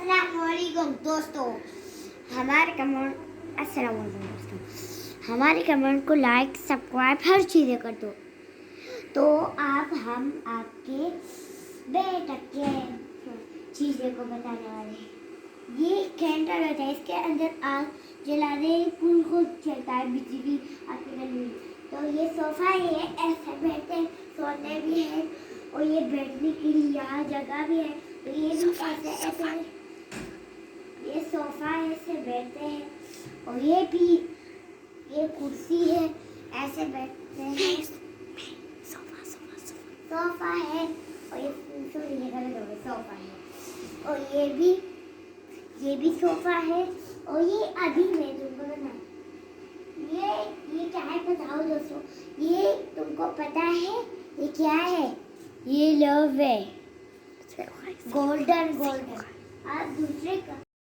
अस्सलामुअलैकुम दोस्तों, हमारे कमेंट अस्सलाम वालेकुम दोस्तों, हमारे कमेंट को लाइक सब्सक्राइब हर चीज़ें कर दो। तो आप हम आपके बेटा के चीज़ें को बताने वाले हैं। ये कैंडल होता है, इसके अंदर आग जलाने खुद खुद चलता है, बिजली आती है। तो ये सोफ़ा है, ऐसे बैठे सोने भी है और ये बैठने के लिए यहाँ जगह भी है। तो ये भी ऐसे ये सोफा है, ऐसे बैठते हैं। और ये भी ये कुर्सी है, ऐसे बैठते हैं। सोफा है और ये सोफा है और ये भी सोफा है। और ये अभी मैं तुमको बताऊं, ये क्या है बताओ दोस्तों, ये तुमको पता है ये क्या है? ये लव है, गोल्डन। आप दूसरे का